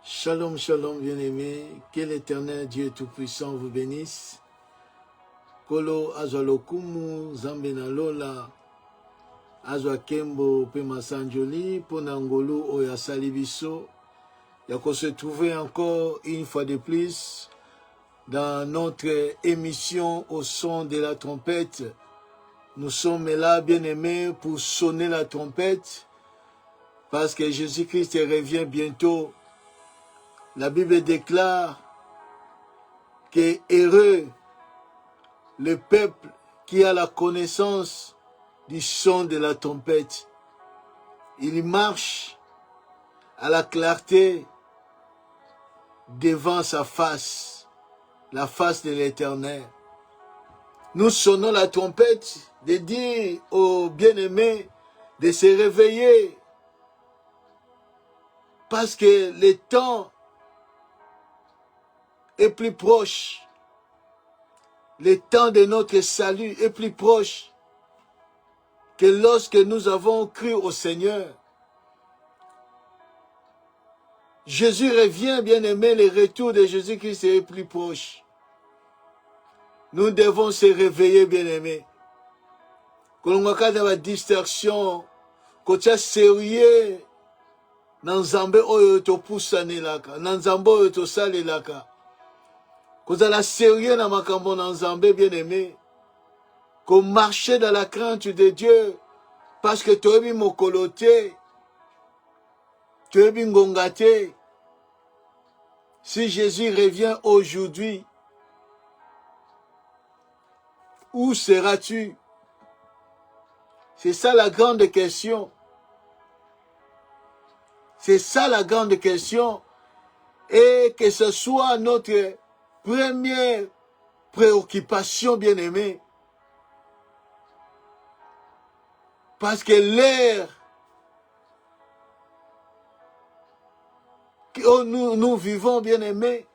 Shalom, shalom, bien-aimés. Que l'Éternel Dieu Tout-Puissant vous bénisse. Kolo azwalokumu zambena lola azwakembo pema sanjoli ponangolo oya salibiso. Yako se trouver encore une fois de plus dans notre émission au son de la trompette. Nous sommes là, bien-aimés, pour sonner la trompette parce que Jésus-Christ revient bientôt. La Bible déclare que heureux le peuple qui a la connaissance du son de la trompette. Il marche à la clarté devant sa face, la face de l'Éternel. Nous sonnons la trompette de dire aux bien-aimés de se réveiller parce que le temps est plus proche. Le temps de notre salut est plus proche que lorsque nous avons cru au Seigneur. Jésus revient, bien-aimé, le retour de Jésus-Christ est plus proche. Nous devons se réveiller, bien-aimé. Kolongaka na ba distraction, kotia sérieux, na nzambe oyo topusanelaka, na nzambe oyo tosalelaka. Kozala sérieux na makambo na nzambe, bien-aimé. Qu'on marche dans la crainte de Dieu, parce que toyebi mokolo te, toyebi ngonga te. Si Jésus revient aujourd'hui, où seras-tu? C'est ça la grande question. C'est ça la grande question. Et que ce soit notre première préoccupation, bien-aimée. Parce que l'ère que nous vivons, bien-aimés,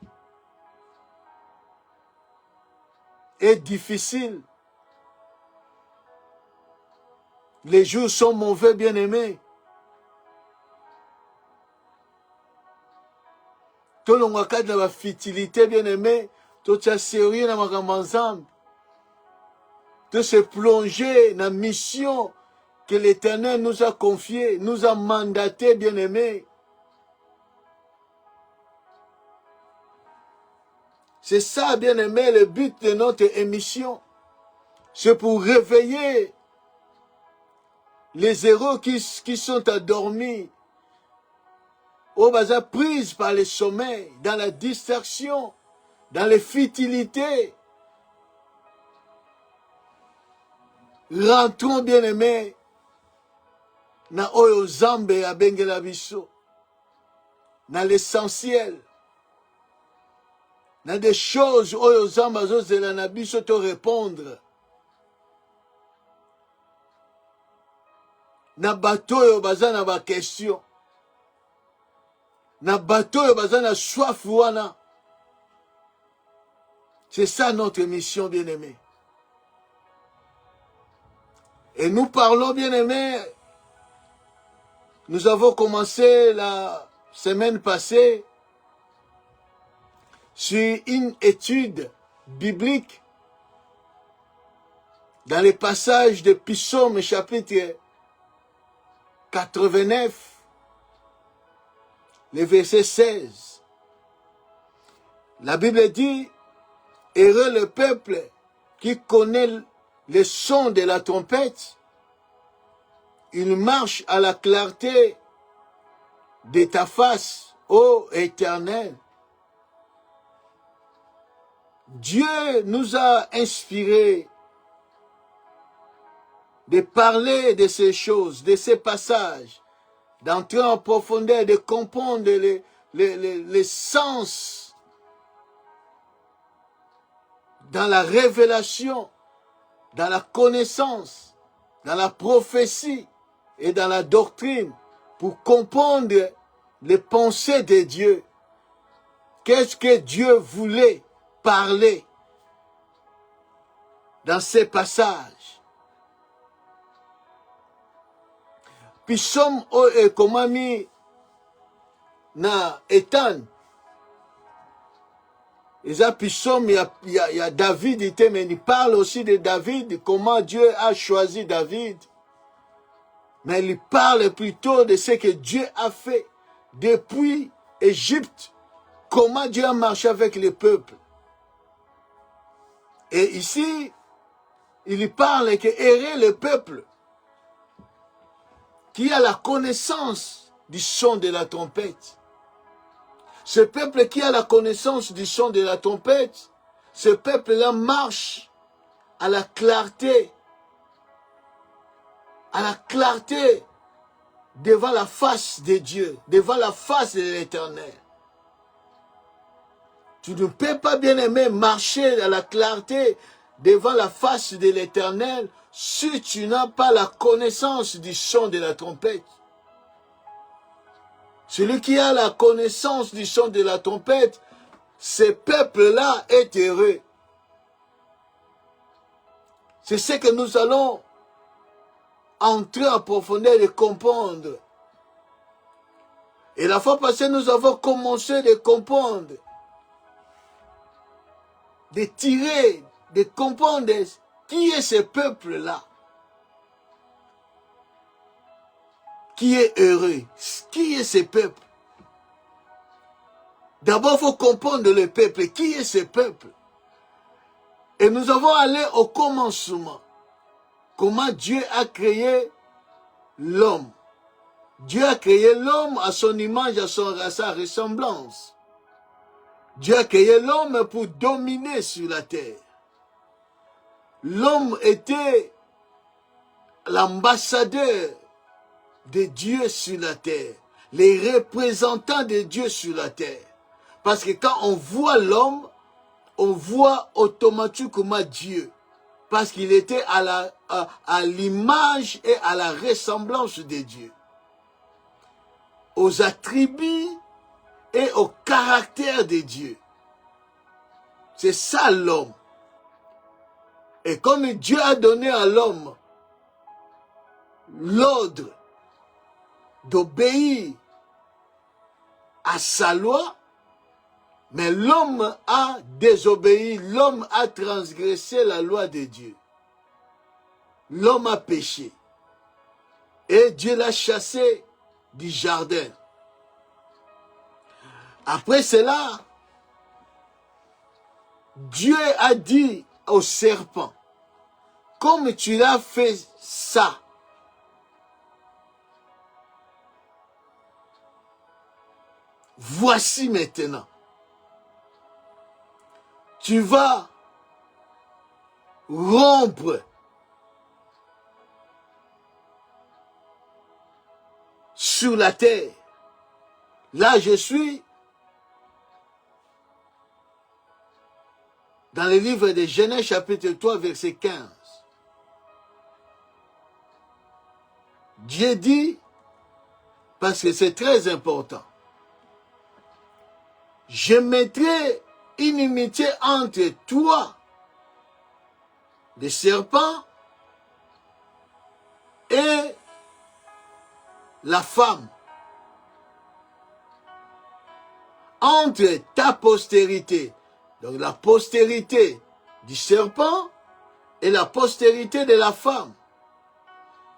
est difficile. Les jours sont mauvais, bien-aimés. Tout le monde a de la futilité, bien-aimé. Tout est sérieux dans ma ensemble. De se plonger dans la mission que l'Éternel nous a confiée, nous a mandaté, bien-aimés. C'est ça, bien-aimé, le but de notre émission. C'est pour réveiller les héros qui sont endormis, au bazar, pris par le sommeil, dans la distraction, dans les futilités. Rentrons, bien-aimés, dans oyo zambe à bengela biso, dans l'essentiel, dans des choses oyo zambe azozela na biso te répondre. Na bato oyo baza na ba question. Na bato oyo baza na soif wana. C'est ça notre mission, bien-aimé. Et nous parlons, bien-aimé, nous avons commencé la semaine passée sur une étude biblique dans les passages de Psaume chapitre 89, le verset 16. La Bible dit, « Heureux le peuple qui connaît le son de la trompette, il marche à la clarté de ta face, ô Éternel. » Dieu nous a inspirés de parler de ces choses, de ces passages, d'entrer en profondeur, de comprendre les sens dans la révélation, dans la connaissance, dans la prophétie et dans la doctrine, pour comprendre les pensées de Dieu. Qu'est-ce que Dieu voulait parler dans ces passages? Psaume ekomami na Ethan. Il y a David, mais il parle aussi de David, comment Dieu a choisi David. Mais il parle plutôt de ce que Dieu a fait depuis Égypte, comment Dieu a marché avec les peuples. Et ici, il parle que errer le peuple qui a la connaissance du son de la trompette. Ce peuple qui a la connaissance du son de la trompette, ce peuple-là marche à la clarté devant la face de Dieu, devant la face de l'Éternel. Tu ne peux pas, bien aimé, marcher à la clarté devant la face de l'Éternel si tu n'as pas la connaissance du son de la trompette. Celui qui a la connaissance du son de la trompette, ce peuple-là est heureux. C'est ce que nous allons entrer en profondeur et comprendre. Et la fois passée, nous avons commencé de comprendre, de tirer, de comprendre qui est ce peuple-là. Qui est heureux? Qui est ce peuple? D'abord, il faut comprendre le peuple. Qui est ce peuple? Et nous avons allé au commencement. Comment Dieu a créé l'homme. Dieu a créé l'homme à son image, à sa ressemblance. Dieu a créé l'homme pour dominer sur la terre. L'homme était l'ambassadeur de Dieu sur la terre, les représentants de Dieu sur la terre. Parce que quand on voit l'homme, on voit automatiquement Dieu. Parce qu'il était à l'image et à la ressemblance de Dieu. Aux attributs et au caractère de Dieu. C'est ça l'homme. Et comme Dieu a donné à l'homme l'ordre d'obéir à sa loi, mais l'homme a désobéi, l'homme a transgressé la loi de Dieu. L'homme a péché. Et Dieu l'a chassé du jardin. Après cela, Dieu a dit au serpent, comme tu l'as fait ça, voici maintenant, tu vas rompre sur la terre. Là, je suis dans le livre de Genèse chapitre 3, verset 15. Dieu dit, parce que c'est très important, je mettrai inimitié entre toi, le serpent, et la femme, entre ta postérité, donc la postérité du serpent et la postérité de la femme.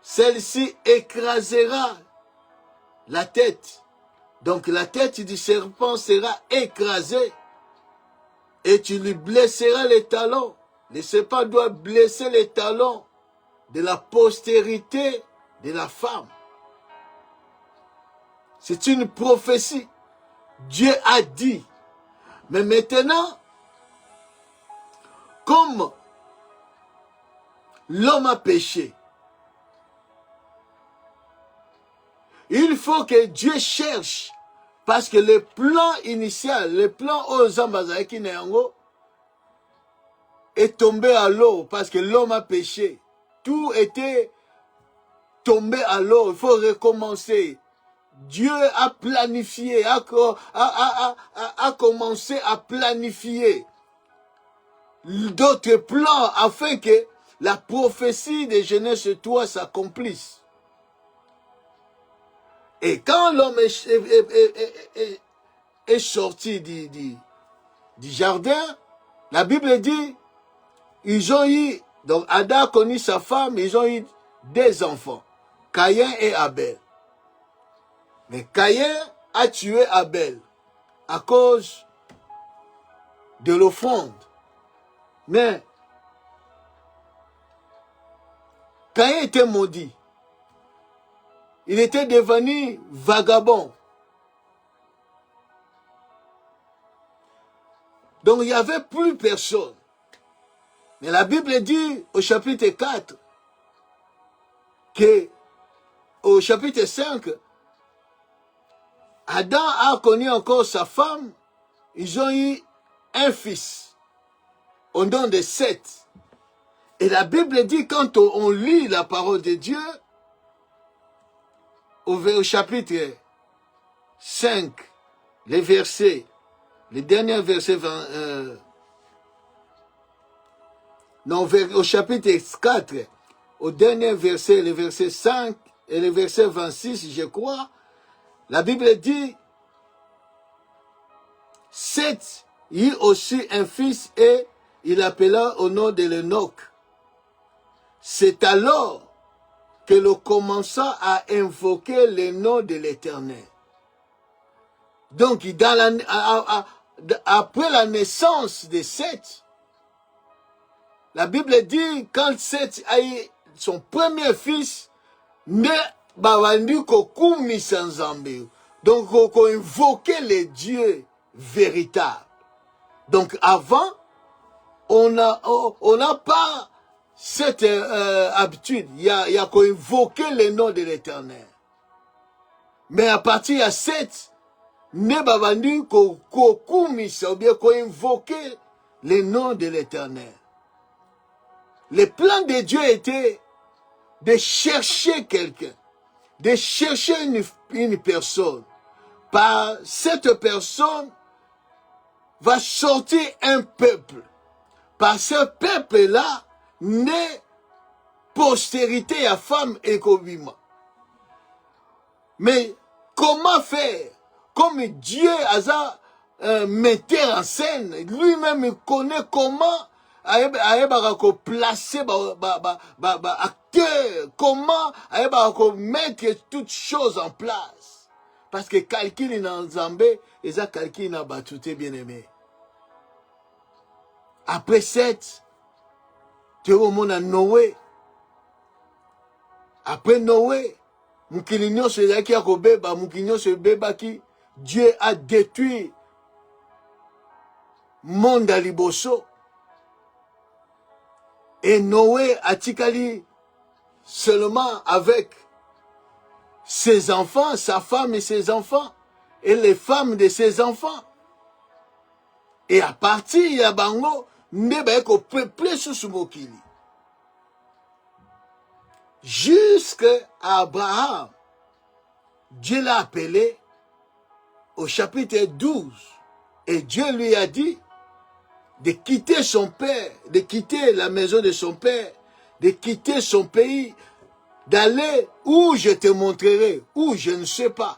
Celle-ci écrasera la tête. Donc la tête du serpent sera écrasée et tu lui blesseras les talons. Le serpent doit blesser les talons de la postérité de la femme. C'est une prophétie. Dieu a dit. Mais maintenant, comme l'homme a péché, il faut que Dieu cherche, parce que le plan initial, le plan aux Ambazaki Neango, est tombé à l'eau, parce que l'homme a péché. Tout était tombé à l'eau, il faut recommencer. Dieu a planifié, a commencé à planifier d'autres plans afin que la prophétie de Genèse 3 s'accomplisse. Et quand l'homme est sorti du jardin, la Bible dit, ils ont eu, donc Adam a connu sa femme, ils ont eu des enfants, Caïn et Abel. Mais Caïn a tué Abel à cause de l'offrande. Mais Caïn était maudit. Il était devenu vagabond. Donc il n'y avait plus personne. Mais la Bible dit au chapitre 4 que au chapitre 5, Adam a connu encore sa femme. Ils ont eu un fils au nom de Seth. Et la Bible dit, quand on lit la parole de Dieu, au chapitre 5, les versets, les derniers versets, au chapitre 4, au dernier verset, les versets 5 et les versets 26, je crois, la Bible dit, Seth eut aussi un fils et il appela au nom de l'Enoch. C'est alors que l'on commença à invoquer le nom de l'Éternel. Donc, après la naissance de Seth, la Bible dit, quand Seth a eu son premier fils, ne babandi kokumi sanzambe. Donc, on invoquait les dieux véritables. Donc, avant, on n'a pas cette habitude. Il y a qu'on invoquer le nom de l'Éternel. Mais à partir de Seth, ne babandi kokumi ou bien qu'on invoquait le nom de l'Éternel. Le plan de Dieu était de chercher quelqu'un, de chercher une personne. Par cette personne va sortir un peuple. Par ce peuple-là, naît postérité à femme et kobima. Mais comment faire? Comme Dieu a metteur en scène, lui-même il connaît comment placer acteur, comment mettre toutes choses en place. Parce que calcul dans Zambé, et ça calcul dans Batouté bien aimé. Après 7, tu es au monde à Noé. Après Noé, Moukilinyo se yaki a kobeba, Moukilinyo se beba qui Dieu a détruit monde à Liboso. Et Noé a tikali seulement avec ses enfants, sa femme et ses enfants, et les femmes de ses enfants. Et à partir de Bango, Neba ko peuplé sous Mokili. Jusqu'à Abraham, Dieu l'a appelé au chapitre 12. Et Dieu lui a dit de quitter son père, de quitter la maison de son père, de quitter son pays, d'aller où je te montrerai, où je ne sais pas.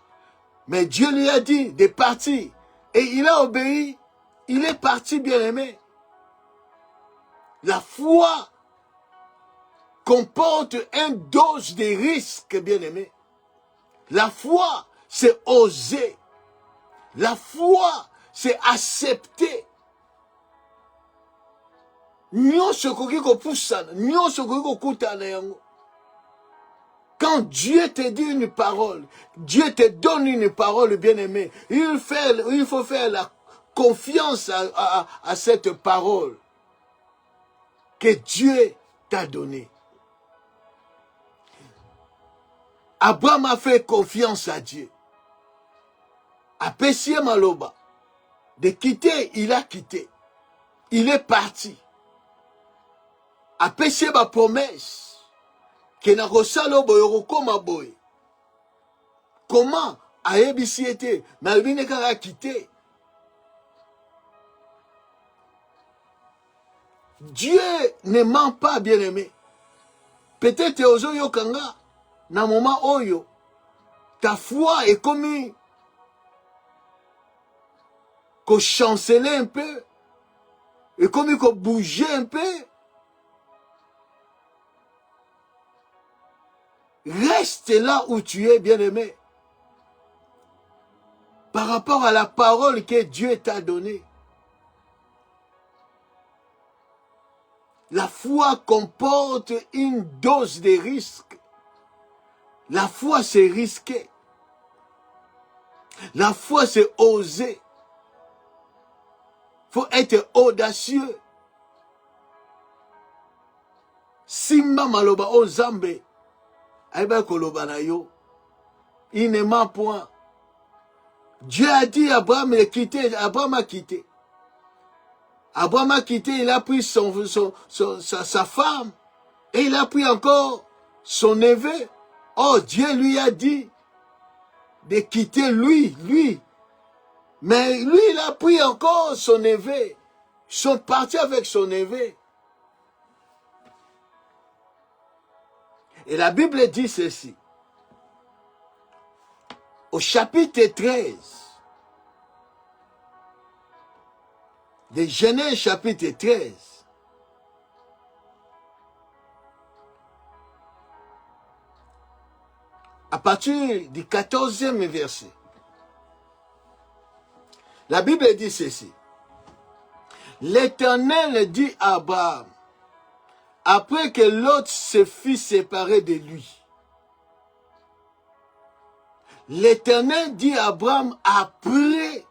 Mais Dieu lui a dit de partir. Et il a obéi. Il est parti, bien-aimé. La foi comporte une dose de risque, bien-aimé. La foi, c'est oser. La foi, c'est accepter. Quand Dieu te dit une parole, Dieu te donne une parole, bien-aimé, il faut faire la confiance à cette parole que Dieu t'a donnée. Abraham a fait confiance à Dieu. Apprécié Maloba. De quitter, il a quitté. Il est parti. Apprécié ma promesse. Que na kosalo boyoko koma boy. Comment a ebisi été, mais lui n'est qu'à quitter. Dieu ne ment pas, bien-aimé. Peut-être Ozo Yokanga, na moment Oyo, ta foi est comme qu'on chancelait un peu, et comme qu'on bougeait un peu. Reste là où tu es, bien-aimé, par rapport à la parole que Dieu t'a donnée. La foi comporte une dose de risque. La foi, c'est risquer. La foi, c'est oser. Il faut être audacieux. Simba maloba o Zambe, aiba koloba na yo, il ne ment point. Dieu a dit à Abraham de quitter, Abraham a quitté. Abraham a quitté, il a pris sa femme, et il a pris encore son neveu. Oh, Dieu lui a dit de quitter lui. Mais lui, il a pris encore son neveu. Ils sont partis avec son neveu. Et la Bible dit ceci. Au chapitre 13 de Genèse chapitre 13, à partir du 14e verset, la Bible dit ceci. L'Éternel dit à Abraham, après que Lot se fut séparé de lui. L'Éternel dit à Abraham, après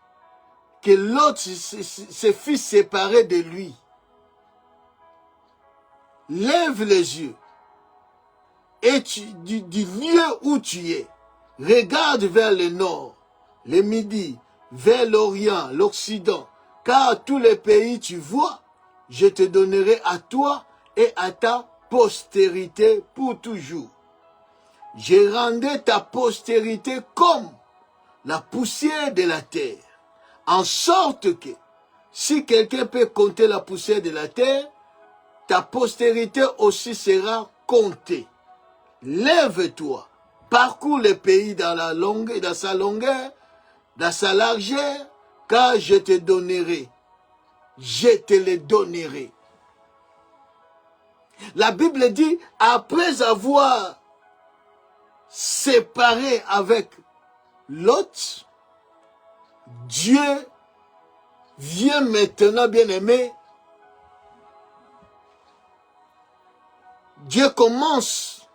que Lot se fut séparé de lui. Lève les yeux et du lieu où tu es, regarde vers le nord, le midi, vers l'Orient, l'Occident, car tous les pays tu vois, je te donnerai à toi et à ta postérité pour toujours. Je rendrai ta postérité comme la poussière de la terre, en sorte que, si quelqu'un peut compter la poussière de la terre, ta postérité aussi sera comptée. Lève-toi, parcours le pays dans sa longueur, dans sa largeur, car je te donnerai. Je te le donnerai. La Bible dit, après avoir séparé avec Lot, Dieu vient maintenant, bien-aimé, Dieu commence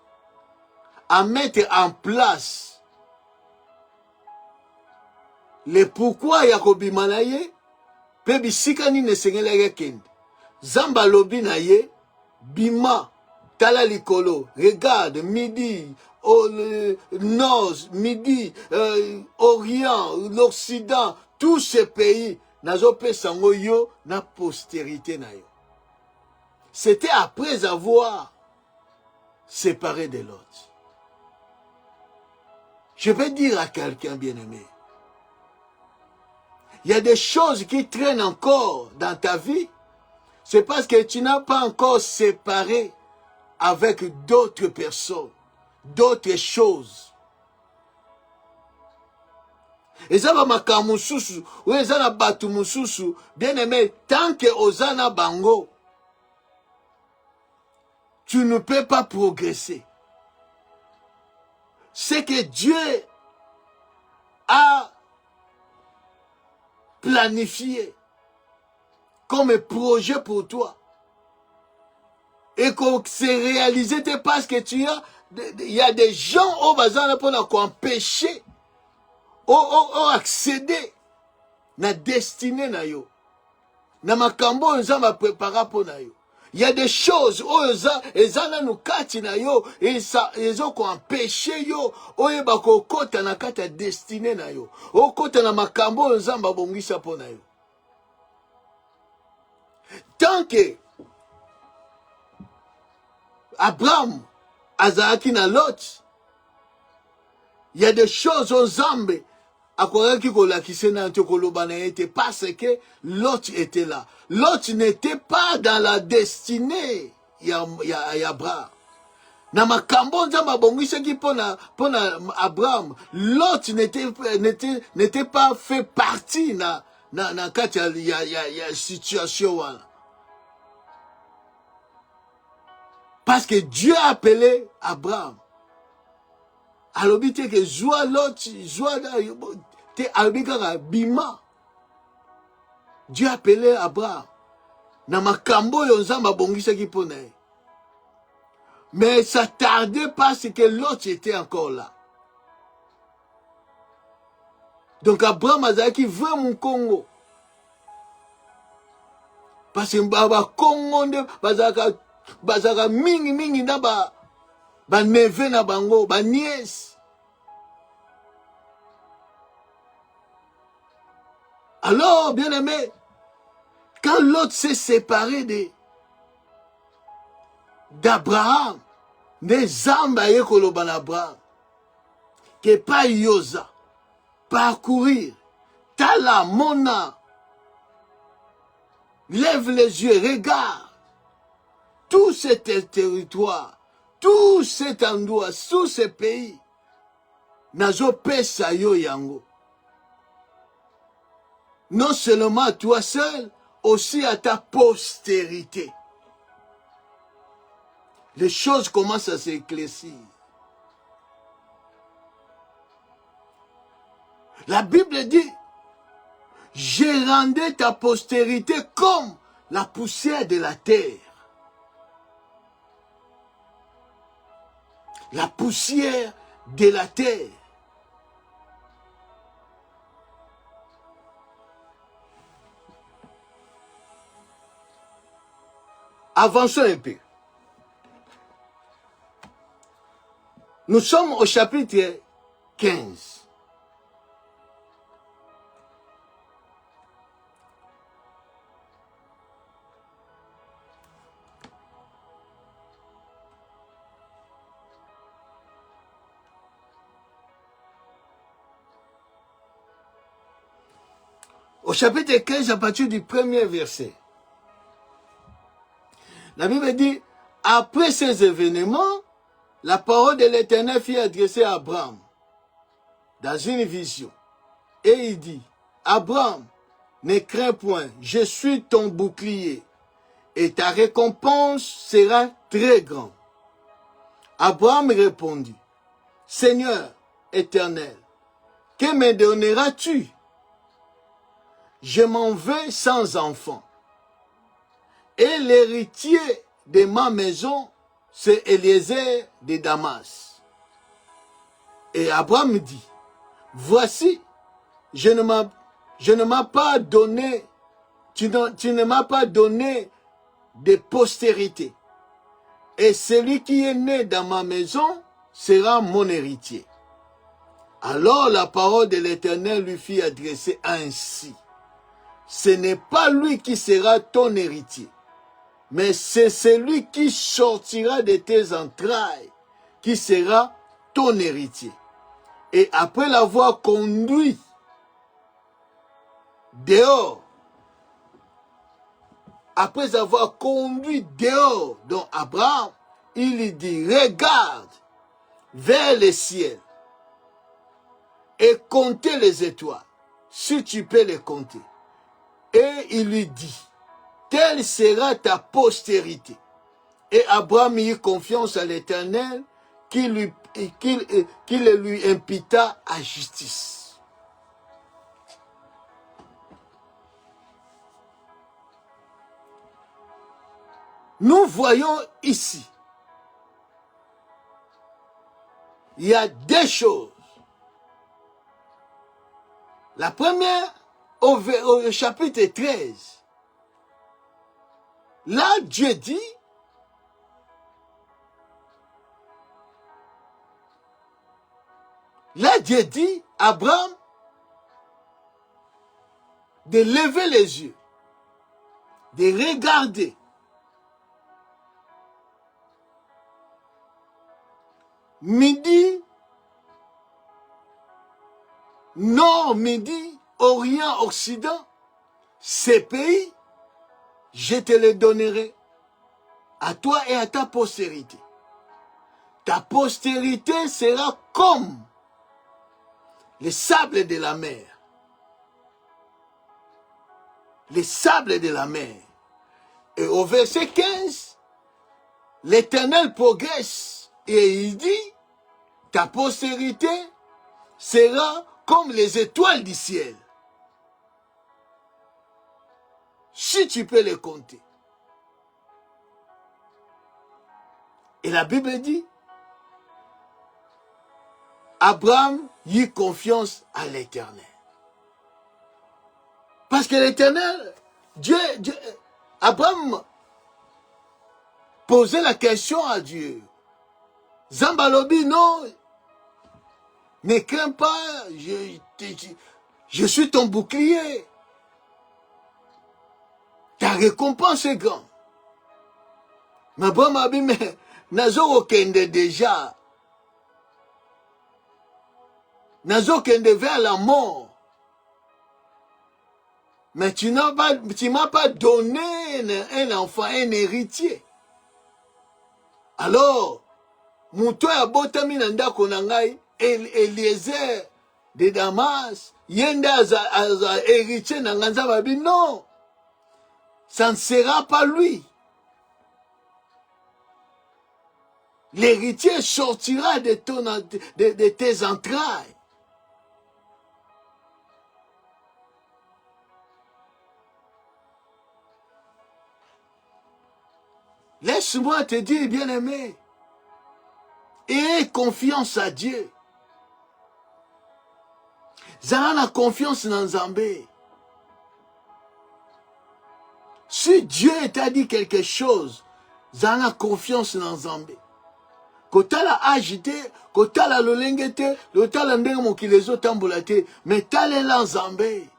à mettre en place le pourquoi Yakobi Manaye, pe bisika ni nesengela yakende. Zamba lobi na ye, bima, tala likolo, regarde, midi, nord, midi, orient, l'Occident, tous ces pays, nazo pe sango yo, na postérité na yo. C'était après avoir séparé de l'autre. Je vais dire à quelqu'un bien-aimé, il y a des choses qui traînent encore dans ta vie, c'est parce que tu n'as pas encore séparé avec d'autres personnes, d'autres choses. Et ça va makamususu, ou ça na batumususu, bien-aimé, tant que ozana bango, tu ne peux pas progresser. C'est que Dieu a planifié comme projet pour toi. Et qu'on s'est réalisé parce que il y a des gens au bazar pour empêcher, accéder na destinée na yo. Na makambo nzamba prépara pour na yo. Il y a des choses ezana nukati na yo ezo ko empêcher yo oye bako kota na kata destinée na yo. O kota na makambo nzamba bongisa pour na yo. Tant que Abraham azaki na Lot, il y a des choses aux Zambé akoraki kolakise na tokoloba na ete parce que Lot était là. Lot n'était pas dans la destinée Abraham. Na makambo nzambe abongisaki pona Abraham, Lot n'était pas fait partie na kati ya situation wana. Parce que Dieu a appelé Abraham. Alobi te ke zwa Lot, zwa te alobi kaka bima. Dieu a appelé Abraham. Na makambo yo nzambe abongisaki pona ye. Mais ça tardait parce que l'autre était encore là. Donc Abraham azalaki vraiment Congo. Parce que baba Congo nde bazaka mingi na ba neve na bango, ba nièce. Alors, bien aimé, quand l'autre s'est séparé d'Abraham, des âmes aye koloba na Abraham, que pas yosa, parcourir, tala, mona, lève les yeux, regarde, tout ce territoire, tout cet endroit, tout ce pays, nazo pesa yo yango. Non seulement à toi seul, aussi à ta postérité. Les choses commencent à s'éclaircir. La Bible dit, j'ai rendu ta postérité comme la poussière de la terre. La poussière de la terre. Avançons un peu. Nous sommes au chapitre 15. Au chapitre 15, à partir du premier verset. La Bible dit, après ces événements, la parole de l'Éternel fut adressée à Abraham dans une vision. Et il dit, Abraham, ne crains point, je suis ton bouclier et ta récompense sera très grande. Abraham répondit, Seigneur éternel, que me donneras-tu? Je m'en vais sans enfant. Et l'héritier de ma maison, c'est Eliezer de Damas. Et Abraham dit, voici, je ne m'as pas donné, tu ne m'as pas donné de postérité. Et celui qui est né dans ma maison sera mon héritier. Alors la parole de l'Éternel lui fit adresser ainsi. Ce n'est pas lui qui sera ton héritier, mais c'est celui qui sortira de tes entrailles qui sera ton héritier. Et après l'avoir conduit dehors, après avoir conduit dehors, donc Abraham, il lui dit, regarde vers le ciel et comptez les étoiles, si tu peux les compter. Et il lui dit, telle sera ta postérité. Et Abraham eut confiance à l'Éternel qui lui impita à justice. Nous voyons ici, il y a deux choses. La première, au chapitre 13, là, Dieu dit, Abraham, de lever les yeux, de regarder. Midi, nord, midi, orient, occident, ces pays, je te les donnerai à toi et à ta postérité. ta postérité sera comme les sables de la mer. Les sables de la mer. Et au verset 15, l'Éternel progresse et il dit, ta postérité sera comme les étoiles du ciel. Si tu peux les compter. Et la Bible dit, Abraham y eut confiance à l'Éternel. Parce que l'Éternel, Abraham posait la question à Dieu. Zambalobi, non, ne crains pas, je suis ton bouclier. Ta récompense est grande. Mais Abraham a dit, mais nazo kende déjà. Nazo kende vers la mort. Mais tu m'as pas donné un enfant, un héritier. Alors, mon toit a botami nanda konangai, Eliezer de Damas, yenda a héritier nanganza babi, non. Ça ne sera pas lui. L'héritier sortira de tes entrailles. Laisse-moi te dire, bien-aimé, aie confiance à Dieu. Zana confiance dans Zambé. Si Dieu t'a dit quelque chose, Zana confiance dans Zambé. Kotala agité, kotala lolengete, kotala ndenge mokilezo tambolate, mais talela Zambé.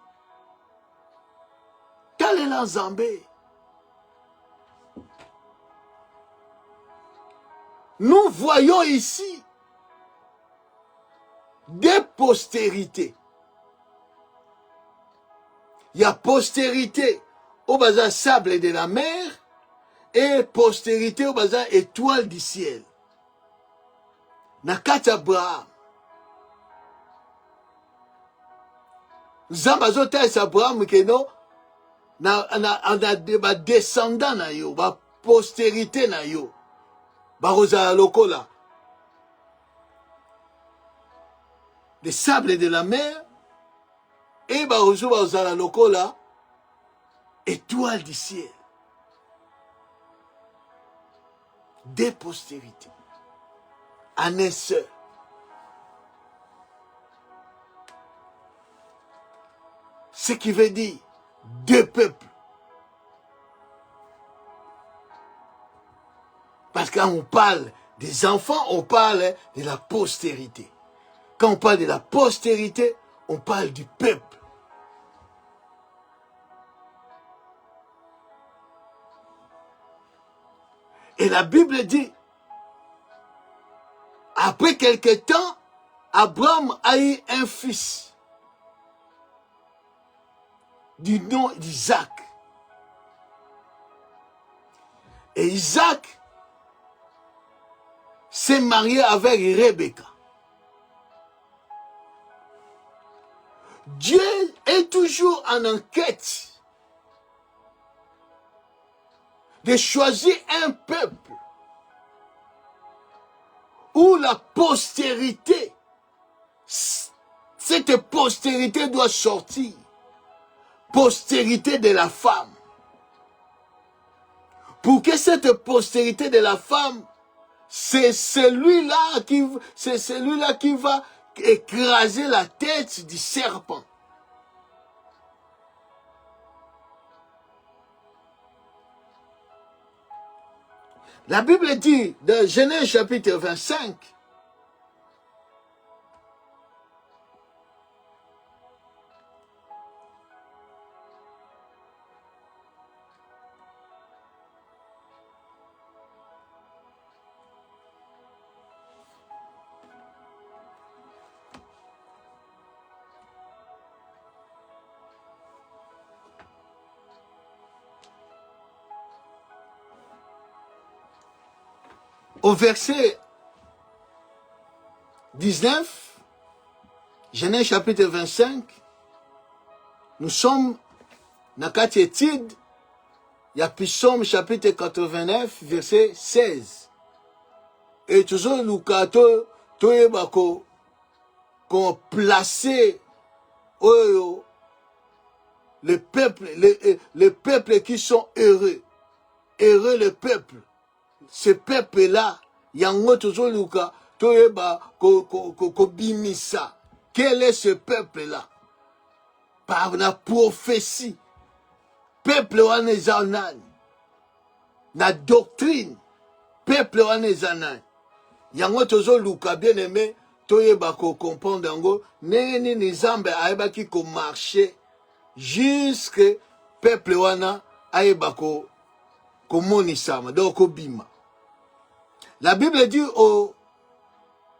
Talela Zambé. Nous voyons ici des postérités. Il y a postérité au bazar sable de la mer et postérité au bazar étoile du ciel. Nakata Abraham. Zambazota et Abraham keno na descendant na yo, ba postérité na yo. Baroza lokola. Les sables de la mer et baroza lokola étoile du ciel. Des postérités. En un seul. Ce qui veut dire deux peuples. Parce que quand on parle des enfants, on parle de la postérité. Quand on parle de la postérité, on parle du peuple. Et la Bible dit, après quelque temps, Abraham a eu un fils du nom d'Isaac. Et Isaac s'est marié avec Rebecca. Dieu est toujours en enquête de choisir un peuple où la postérité, cette postérité doit sortir. Postérité de la femme. Pour que cette postérité de la femme, c'est celui-là qui va écraser la tête du serpent. La Bible dit, dans Genèse chapitre 25, au verset 19, Genèse chapitre 25, nous sommes dans 4 études, il y a Psaume chapitre 89, verset 16. Et toujours nous avons placé les peuples qui sont heureux. Heureux le peuple. Ce peuple-là, il y a un toujours Luka, bimisa. Quel est ce peuple-là? Par la prophétie. Peuple wane zanan. La doctrine. Peuple wane zanan. Yango tozo luka bien aimé. Toye bako comprendre yango. Neni nizambe aeba ki ko marcher. Jusque peuple wana aeba ko monisama. Donc ko bima. La Bible dit au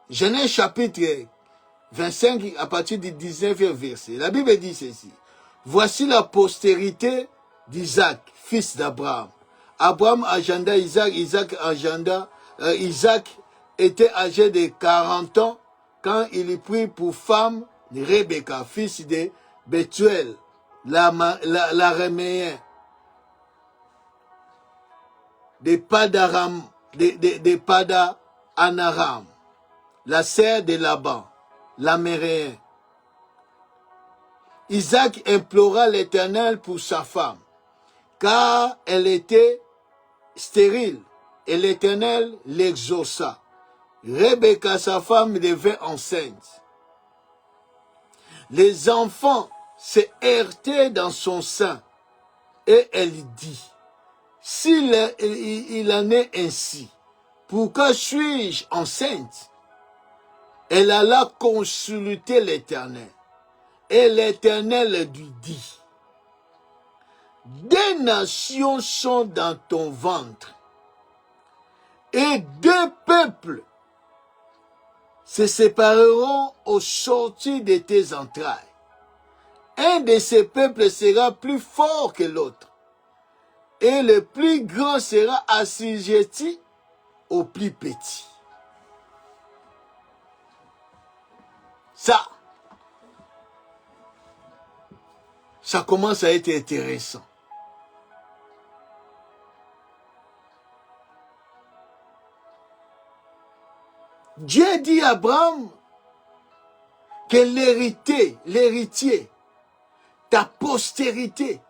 Genèse chapitre 25 à partir du 19e verset. La Bible dit ceci. Voici la postérité d'Isaac, fils d'Abraham. Abraham agenda Isaac, Isaac était âgé de 40 ans quand il prit pour femme Rebecca, fils de Bethuel, l'araméen, de Padaram, de Pada-Anaram, la sœur de Laban, l'améréen. Isaac implora l'Éternel pour sa femme, car elle était stérile, et l'Éternel l'exauça. Rebecca, sa femme, devint enceinte. Les enfants se heurtaient dans son sein, et elle dit, s'il en est ainsi, pourquoi suis-je enceinte? Elle alla consulter l'Éternel. Et l'Éternel lui dit, des nations sont dans ton ventre, et 2 peuples se sépareront au sortir de tes entrailles. Un de ces peuples sera plus fort que l'autre, et le plus grand sera assujetti au plus petit. Ça commence à être intéressant. Dieu dit à Abraham que l'héritier, ta postérité,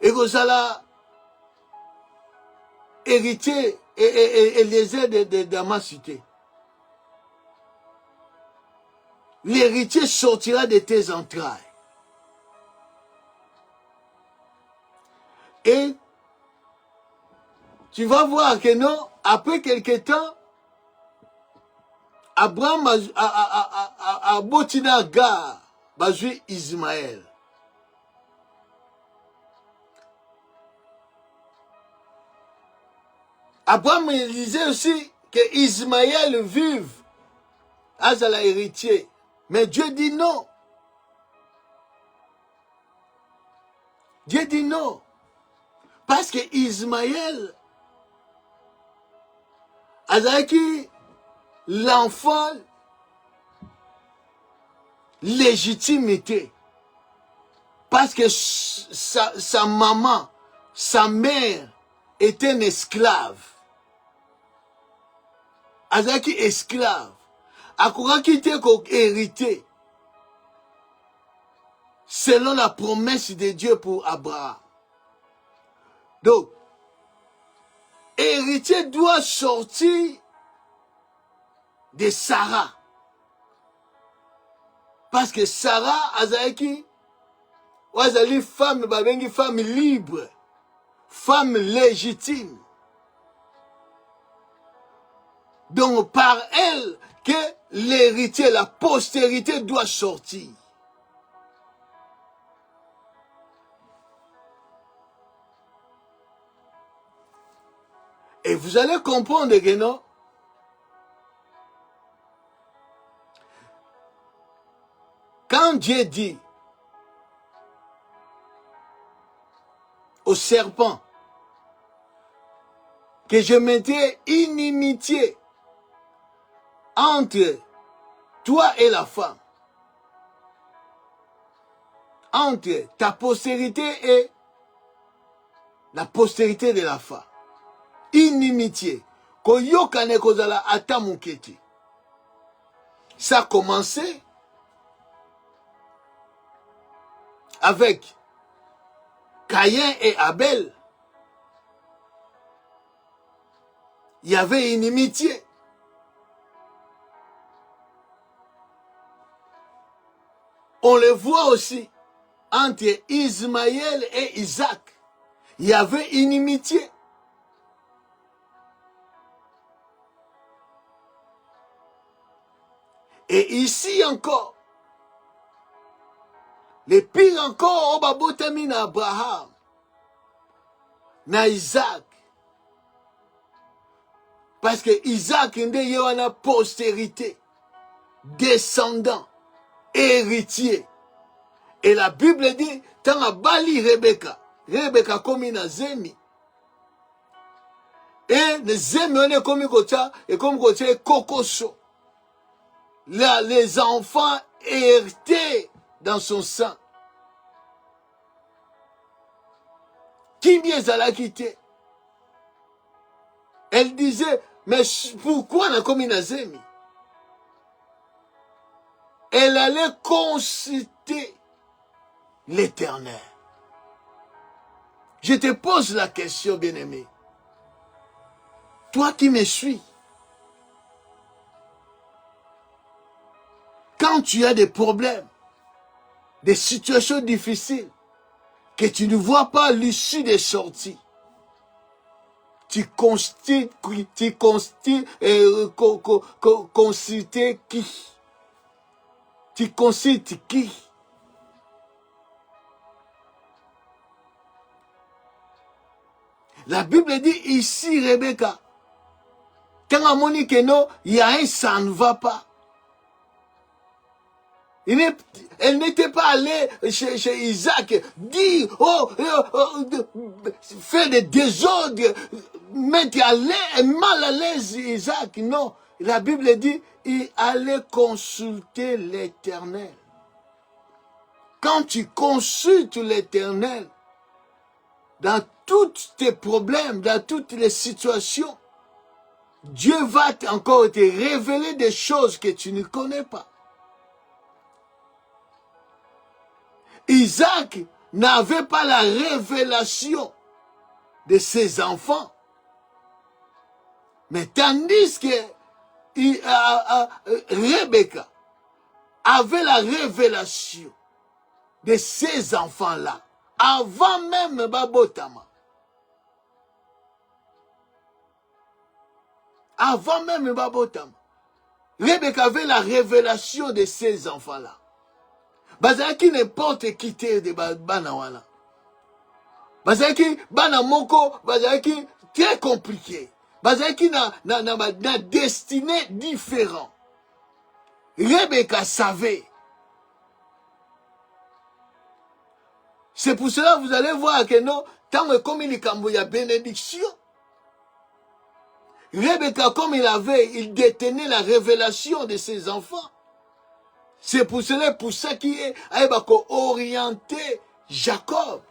et Rosala, héritier et les aides de ma cité. L'héritier sortira de tes entrailles. Et tu vas voir que non, après quelque temps, Abraham a botina Gar, bazui Ismaël. Abraham disait aussi que Ismaël vive à l'héritier. Mais Dieu dit non. Dieu dit non. Parce que Ismaël, azaki l'enfant légitimité. Parce que sa maman, sa mère était une esclave. Azaki esclave. Akouraki te ko hérité. Selon la promesse de Dieu pour Abraham. Donc, héritier doit sortir de Sarah. Parce que Sarah, azaki, wazali femme, babengi femme libre, femme légitime. Donc, par elle, que l'héritier, la postérité doit sortir. Et vous allez comprendre que non, quand Dieu dit au serpent que je mettais inimitié entre toi et la femme, entre ta postérité et la postérité de la femme, inimitié, koyokane kozala ata muketi. Ça a commencé avec Caïn et Abel. Il y avait une inimitié. On le voit aussi entre Ismaël et Isaac. Il y avait une inimitié. Et ici encore, le pire encore, Obabotami na Abraham, na Isaac. Parce que Isaac y a une postérité, descendant, héritier. Et la Bible dit, tant à Bali Rebecca comme une zemi. Et les zemi on est comme Kocha, et comme Kocha Kokoso. Là, les enfants héritaient dans son sang. Qui bien l'a quitté? Elle disait, mais pourquoi on a comme une zemi? Elle allait consulter l'Éternel. Je te pose la question, bien-aimé. Toi qui me suis, quand tu as des problèmes, des situations difficiles, que tu ne vois pas l'issue des sorties, tu consultes qui? Tu consultes qui? La Bible dit ici, Rebecca, quand on dit que non, il y a un ça ne va pas. Elle n'était pas allée chez Isaac dire, faire des désordres, mettre mal à l'aise Isaac. Non, la Bible dit, il allait consulter l'Éternel. Quand tu consultes l'Éternel, dans tous tes problèmes, dans toutes les situations, Dieu va encore te révéler des choses que tu ne connais pas. Isaac n'avait pas la révélation de ses enfants. Mais tandis que Rebecca avait la révélation de ces enfants-là, avant même Babotama. Avant même Babotama. Rebecca avait la révélation de ces enfants-là. Bazaki n'importe qui de Banawana. Bazaki Banamoko, Bazaki très compliqué. Bazaki na destinée différent. Rebecca savait. C'est pour cela que vous allez voir que non, tant que comme il y a bénédiction, Rebecca, comme il détenait la révélation de ses enfants. C'est pour ça qu'il est orienté Jacob.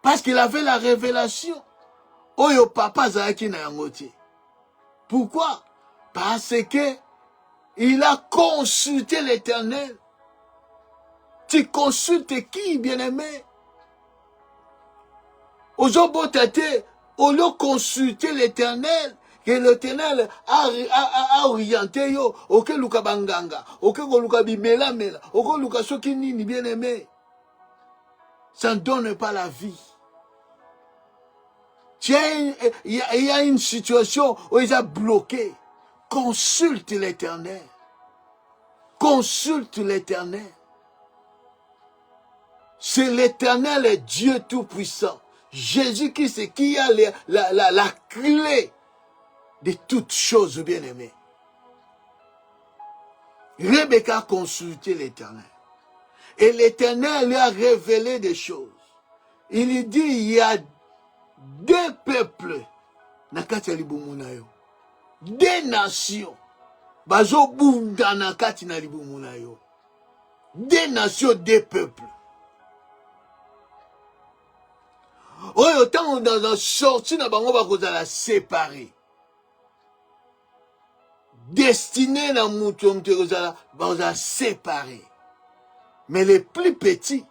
Parce qu'il avait la révélation. Oyo papa Zaki na yangote. Pourquoi? Parce que il a consulté l'Éternel. Tu consultes qui, bien-aimé? Aujourd'hui, au lieu de consulter l'Éternel, que l'Éternel a orienté yo, ok luka banganga, ok luka bimela mela, ok luka soki nini, bien-aimé. Ça ne donne pas la vie. Il y a une situation où il est bloqué. Consulte l'Éternel. Consulte l'Éternel. C'est l'Éternel, Dieu Tout-Puissant. Jésus-Christ qui a la clé de toutes choses, bien-aimées. Rebecca a consulté l'Éternel. Et l'Éternel lui a révélé des choses. Il lui dit, il y a deux peuples. Nakati alibumunayo. Des nations. Bazo bundana kati na libumu na yo. Des nations, des peuples. Oyo tant dans la sortie na bango bakozala séparé. Destiné na mutu kozala bakozala séparé. Mais les plus petits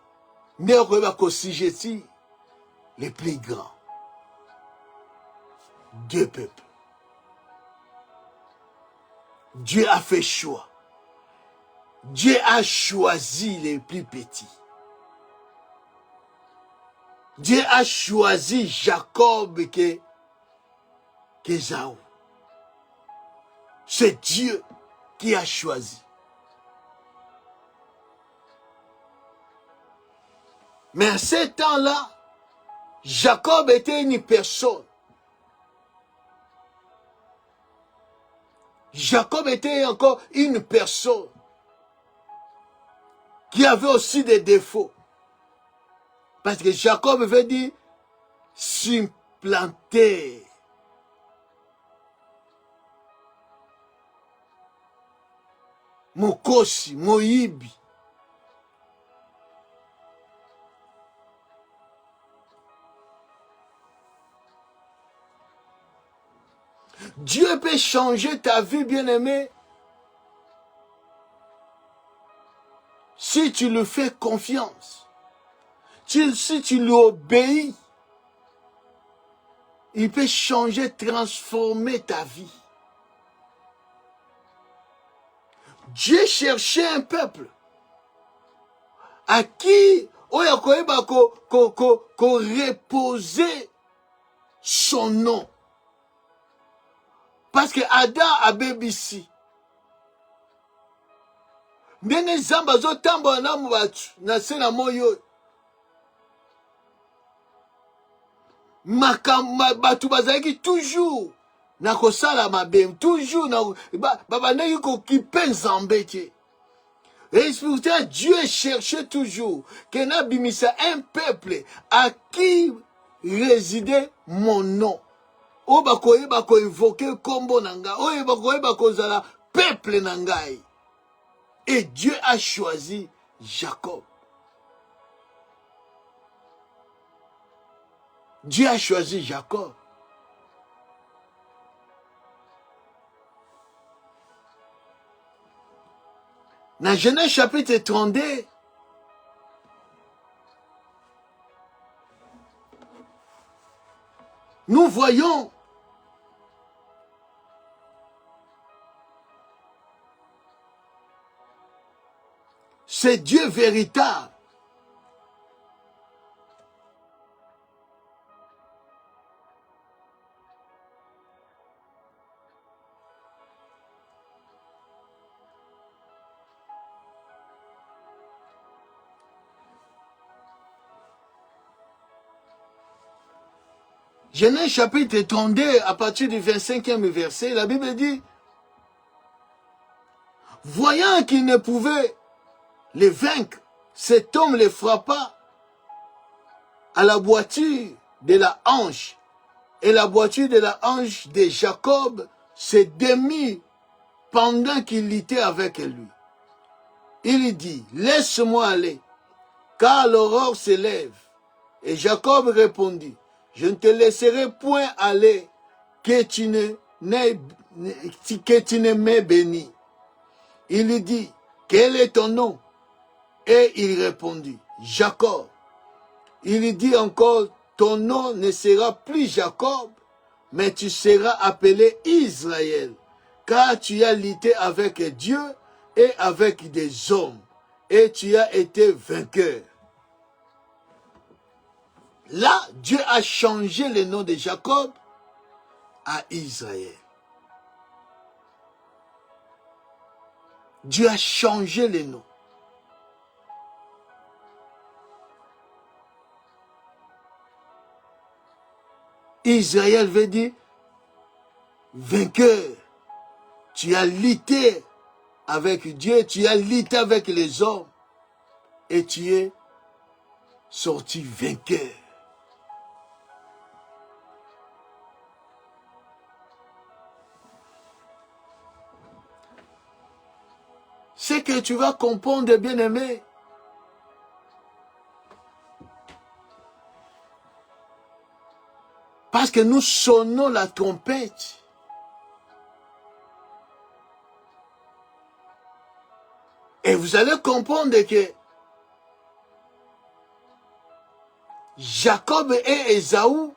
ne koyeba kosijeti les plus grands. Deux peuples. Dieu a fait choix. Dieu a choisi les plus petits. Dieu a choisi Jacob que Ésaü. C'est Dieu qui a choisi. Mais à ce temps-là, Jacob était une personne. Jacob était encore une personne qui avait aussi des défauts. Parce que Jacob veut dire supplanter. Mokosi, Moïbi. Dieu peut changer ta vie, bien-aimé, si tu lui fais confiance. Si tu lui obéis, il peut changer, transformer ta vie. Dieu cherchait un peuple à qui on reposer son nom. Parce que Adam a bébissi. Ndenge zamba zo tambola na mubatu na se na moyo. Batu bazalaki toujours na kosala mabe, toujours na babandaki kokipe nzambe te. Et pourtant Dieu cherchait toujours que nabimisa un peuple à qui résidait mon nom. Oyo bakoyeba koinvoke kombo na ngai, oyo bakoyeba kozala peuple na ngai. Et Dieu a choisi Jacob. Dieu a choisi Jacob. Dans Genèse chapitre 32, nous voyons c'est Dieu véritable. Genèse chapitre 32, à partir du 25e verset, la Bible dit, voyant qu'il ne pouvait les vaincre, cet homme les frappa à la boiture de la hanche. Et la boiture de la hanche de Jacob se démit pendant qu'il était avec lui. Il dit, laisse-moi aller, car l'aurore se lève. Et Jacob répondit, je ne te laisserai point aller, que tu ne m'aies béni. Il lui dit, quel est ton nom? Et il répondit, Jacob. Il lui dit encore, ton nom ne sera plus Jacob, mais tu seras appelé Israël, car tu as lutté avec Dieu et avec des hommes, et tu as été vainqueur. Là, Dieu a changé le nom de Jacob à Israël. Dieu a changé le nom. Israël veut dire vainqueur. Tu as lutté avec Dieu, tu as lutté avec les hommes et tu es sorti vainqueur. c'est que tu vas comprendre, bien-aimé. Parce que nous sonnons la trompette. Et vous allez comprendre que Jacob et Esaü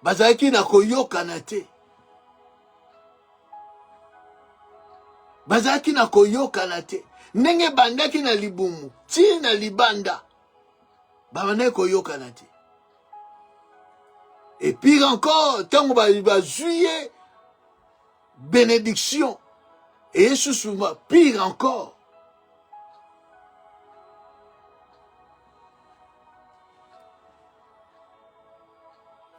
bazalaki na koyokana te. Bazalaki na koyokana te. Ndenge bandaki na libumu, ti na libanda. Babandaki koyokana te. Et pire encore, tango bazuye bénédiction. Et souvent, pire encore.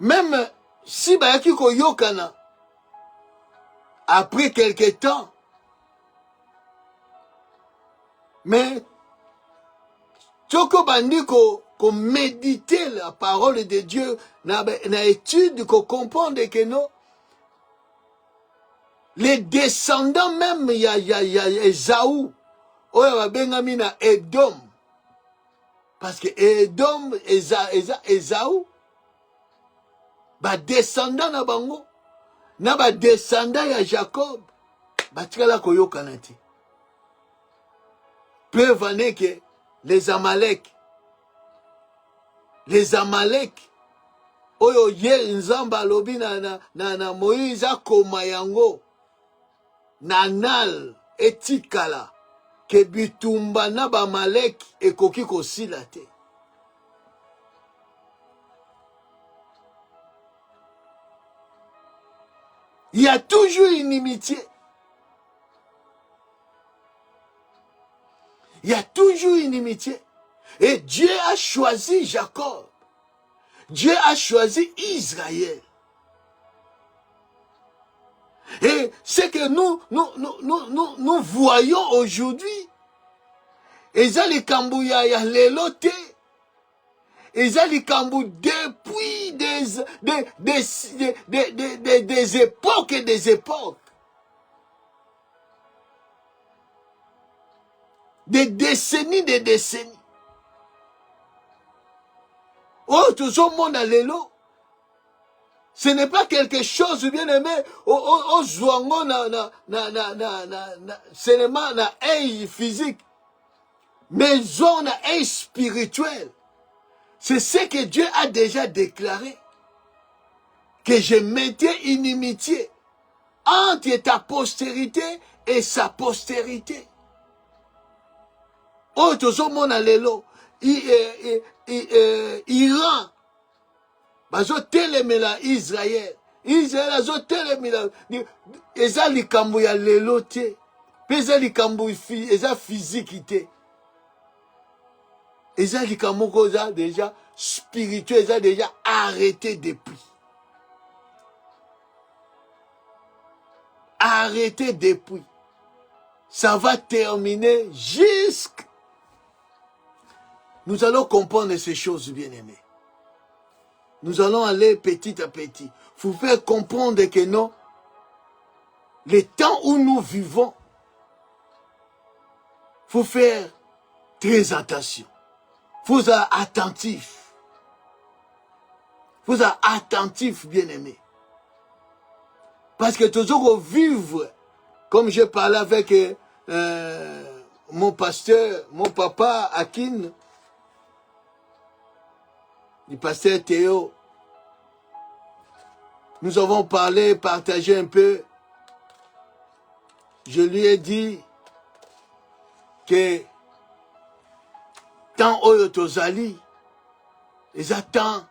Même si bayaki koyokana, après quelque temps, mais toko bandi ko méditer la parole de Dieu, na étude, ko comprendre que non, les descendants même ya Esaü, oyo babengami na Edom, parce que Edom, Esaü, ba descendant na bango, na ba descendant ya Jacob, batikala koyokana te. Preuve en est que les Amalek, oyo ye nzamba lobi na Moïse akoma yango, nanal etikala, ke bitumba na ba Amalek ekoki kosila te. Il y a toujours une inimitié. Il y a toujours une inimitié. Et Dieu a choisi Jacob. Dieu a choisi Israël. Et ce que nous voyons aujourd'hui, Eza likambu ya lelote, Eza likambu depuis des époques et des époques. Des décennies. Oh, tout ce monde à l'élo. Ce n'est pas quelque chose, bien aimé, au zouango seulement na œil physique, mais on a œil spirituel. C'est ce que Dieu a déjà déclaré. Que je mettais inimitié entre ta postérité et sa postérité. Oh, tout ce monde à l'élo. Iran, bazo telemela Israël. Israël azo telemela. Eza likambo ya lelo te. Eza likambo eza physique te. Eza likambo koza déjà spirituel, eza déjà arrêté depuis. Arrêté depuis. Ça va terminer jusqu'à... Nous allons comprendre ces choses, bien-aimés. Nous allons aller petit à petit. Il faut faire comprendre que non, les temps où nous vivons, il faut faire très attention. Il faut être attentif. Il faut être attentif, bien-aimés. Parce que toujours vivre, comme je parlais avec mon pasteur, mon papa Akin, le pasteur Théo, nous avons parlé, partagé un peu. Je lui ai dit que tant oyo tozali, les attends,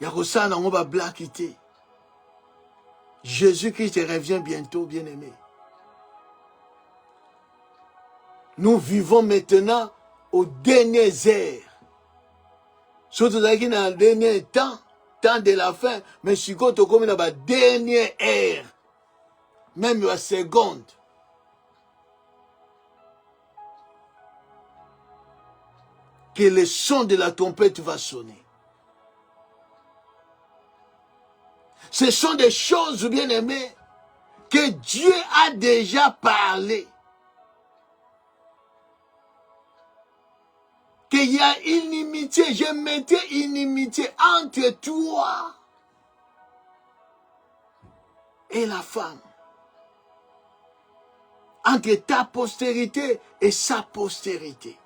Yarosan on va blaquiter. Jésus-Christ revient bientôt, bien-aimé. Nous vivons maintenant aux dernières heures. Surtout dans le dernier temps de la fin, mais si vous êtes comme dans la dernière ère, même la seconde. Que le son de la trompette va sonner. Ce sont des choses, bien aimées, que Dieu a déjà parlé. Qu'il y a inimitié, je mettrai inimitié entre toi et la femme. Entre ta postérité et sa postérité.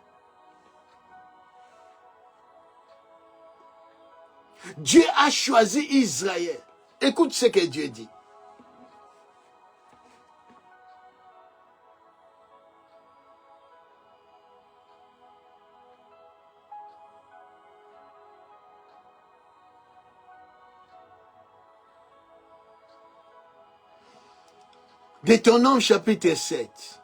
Dieu a choisi Israël. Écoute ce que Dieu dit. Deutéronome chapitre 7.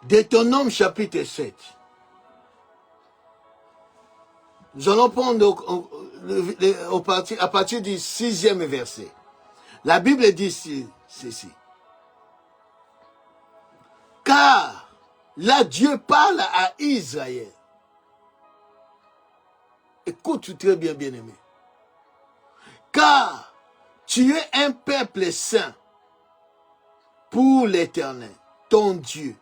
Deutéronome chapitre 7. Nous allons prendre à partir du 6e verset. La Bible dit ceci. Car là Dieu parle à Israël. Écoute très bien, bien-aimé. Car tu es un peuple saint pour l'Éternel, ton Dieu.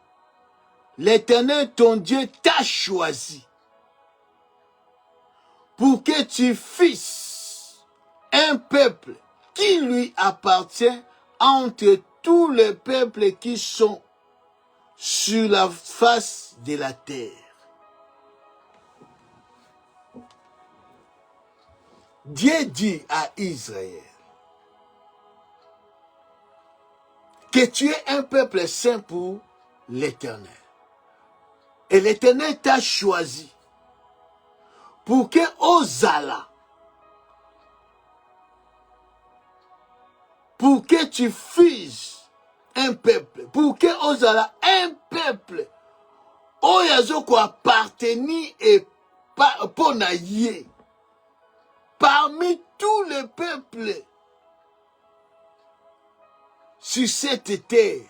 L'Éternel, ton Dieu, t'a choisi pour que tu fasses un peuple qui lui appartient entre tous les peuples qui sont sur la face de la terre. Dieu dit à Israël que tu es un peuple saint pour l'Éternel. Et l'Éternel t'a choisi pour que Ozala, pour que tu fasses un peuple, pour que Ozala, un peuple, oyazo ko appartenir et ponaye, parmi tous les peuples sur cette terre,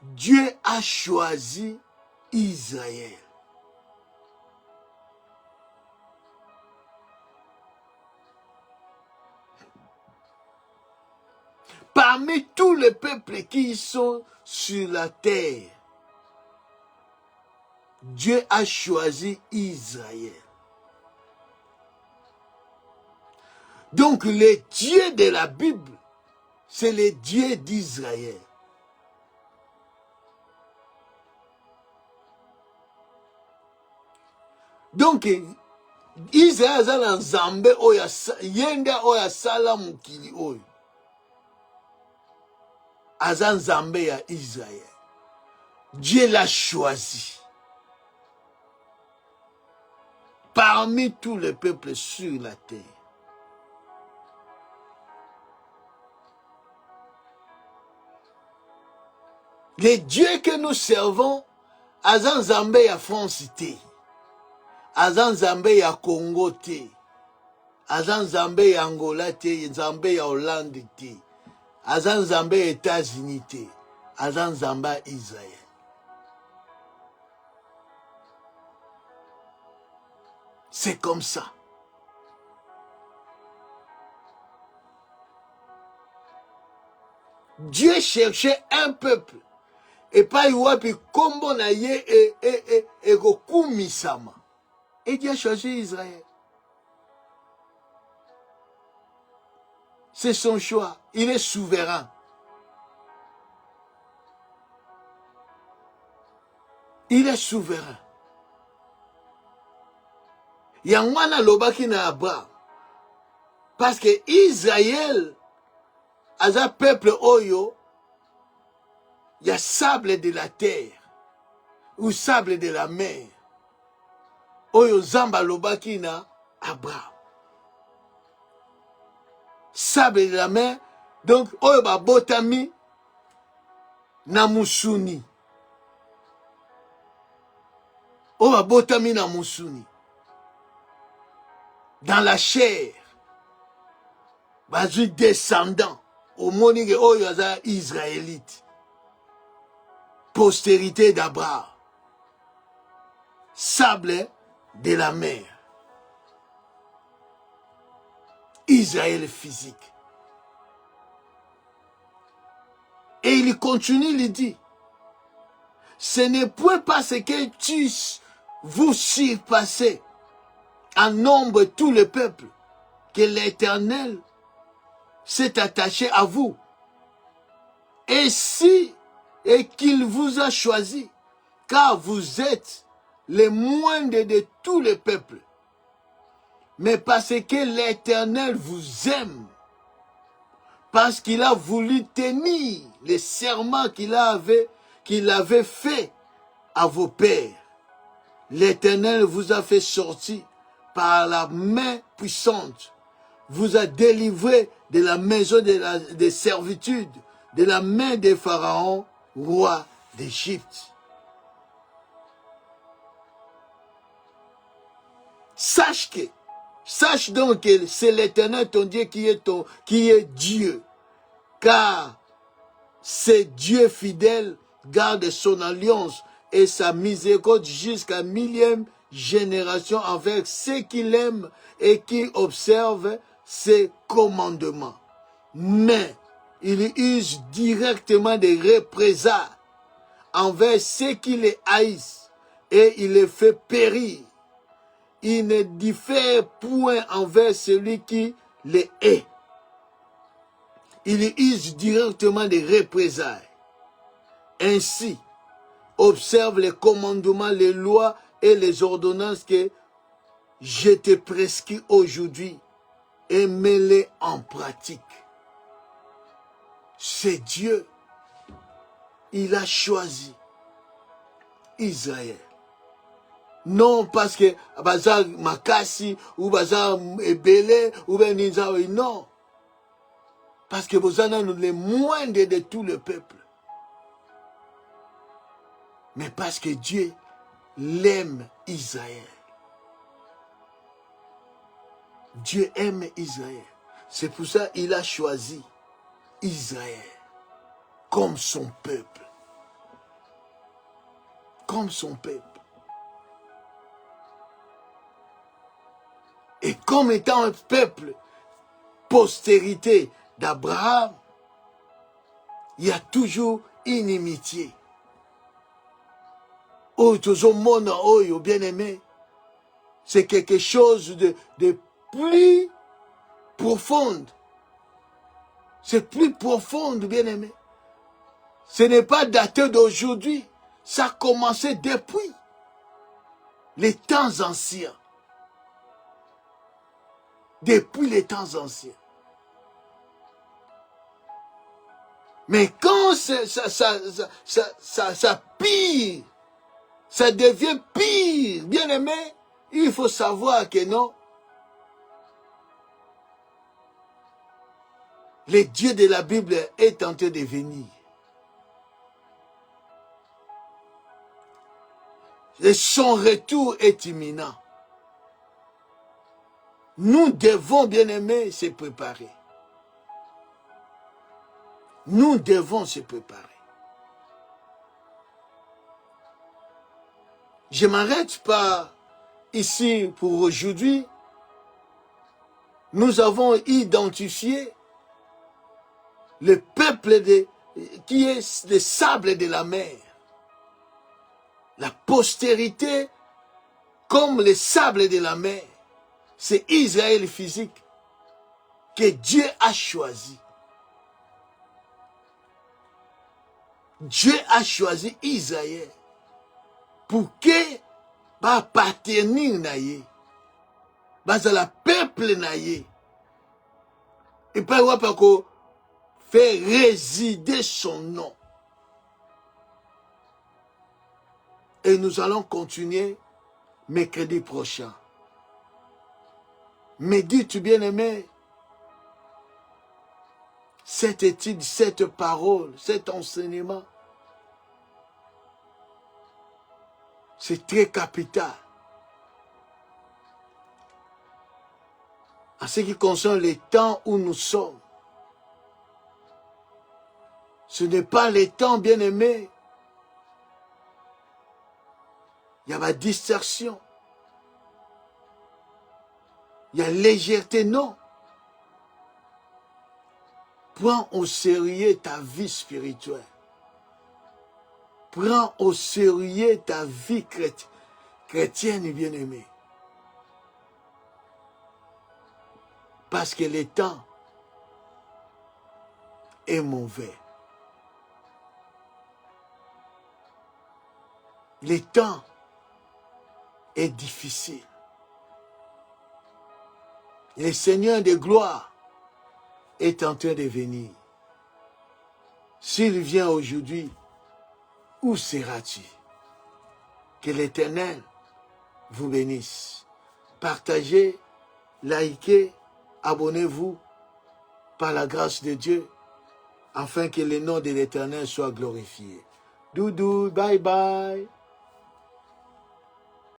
Dieu a choisi Israël. Parmi tous les peuples qui sont sur la terre, Dieu a choisi Israël. Donc le Dieu de la Bible, c'est le Dieu d'Israël. Donc, Israël a un Nzambe oya yenda oya sala mukili oyo. Aza Nzambe ya Israël. Dieu l'a choisi. Parmi tous les peuples sur la terre. Les dieux que nous servons, aza Nzambe ya France te. Aza Nzambe ya Congo te. Aza Nzambe ya Angola te, Nzambe ya Hollande te. Aza Nzambe ya États-Unis te. Aza Nzambe ya Israël. C'est comme ça. Dieu cherchait un peuple. Et pas y kombo na ye et kokumisama. Et Dieu a choisi Israël. C'est son choix. Il est souverain. Il est souverain. Yangwana lobaki na Abraham. Parce que Israël, as un peuple oyo, il y a sable de la terre ou sable de la mer. Oyo zamba lobaki na Abraham. Sable de la mer, donc oyo ba botami na musuni. Oyo ba botami na musuni. Dans la chair, bazui descendant, au monique oyo aza israélite. Postérité d'Abraham. sables de la mer. Israël physique. Et il continue, il dit, ce n'est point parce que tu vous surpassez en nombre tout le peuple que l'Éternel s'est attaché à vous. Et qu'il vous a choisi, car vous êtes les moindres de tout le peuple, mais parce que l'Éternel vous aime, parce qu'il a voulu tenir les serments qu'il avait fait à vos pères. L'Éternel vous a fait sortir par la main puissante, vous a délivré de la maison de servitude, de la main des pharaons, roi d'Égypte. Sache donc que c'est l'Éternel ton Dieu qui est Dieu, car c'est Dieu fidèle, garde son alliance et sa miséricorde jusqu'à 1000e génération avec ceux qui l'aiment et qui observent ses commandements. Mais il use directement des représailles envers ceux qui les haïssent et il les fait périr. Il ne diffère point envers celui qui les hait. Il use directement des représailles. Ainsi, observe les commandements, les lois et les ordonnances que je te prescris aujourd'hui et mets-les en pratique. C'est Dieu. Il a choisi Israël. Non parce que Bazar Makassi ou Bazar Ebele ou Ben Nizawi, non. Parce que vous en êtes les moindres de tout le peuple. Mais parce que Dieu l'aime Israël. Dieu aime Israël. C'est pour ça qu'il a choisi Israël comme son peuple. Comme son peuple. Et comme étant un peuple, postérité d'Abraham, il y a toujours inimitié. Oh, toujours mon bien-aimé, c'est quelque chose de plus profond. C'est plus profond, bien-aimé. Ce n'est pas daté d'aujourd'hui. Ça a commencé depuis les temps anciens. Depuis les temps anciens. Mais quand ça pire, ça devient pire, bien aimé, il faut savoir que non. Le Dieu de la Bible est en train de venir. Et son retour est imminent. Nous devons, bien aimé, se préparer. Nous devons se préparer. Je ne m'arrête pas ici pour aujourd'hui. Nous avons identifié le peuple qui est le sable de la mer. La postérité comme le sable de la mer. C'est Israël physique que Dieu a choisi. Dieu a choisi Israël pour que va appartenir naïe, va la peuple naïe, et pas faire résider son nom. Et nous allons continuer mercredi prochain. Mais dis-tu bien-aimé, cette étude, cette parole, cet enseignement, c'est très capital. En ce qui concerne les temps où nous sommes, ce n'est pas les temps, bien-aimés, Il y a la distraction. Il y a légèreté, non. Prends au sérieux ta vie spirituelle. Prends au sérieux ta vie chrétienne et bien-aimée. Parce que le temps est mauvais. Le temps est difficile. Le Seigneur de gloire est en train de venir. S'il vient aujourd'hui, où seras-tu? Que l'Éternel vous bénisse. Partagez, likez, abonnez-vous par la grâce de Dieu, afin que le nom de l'Éternel soit glorifié. Doudou, bye bye.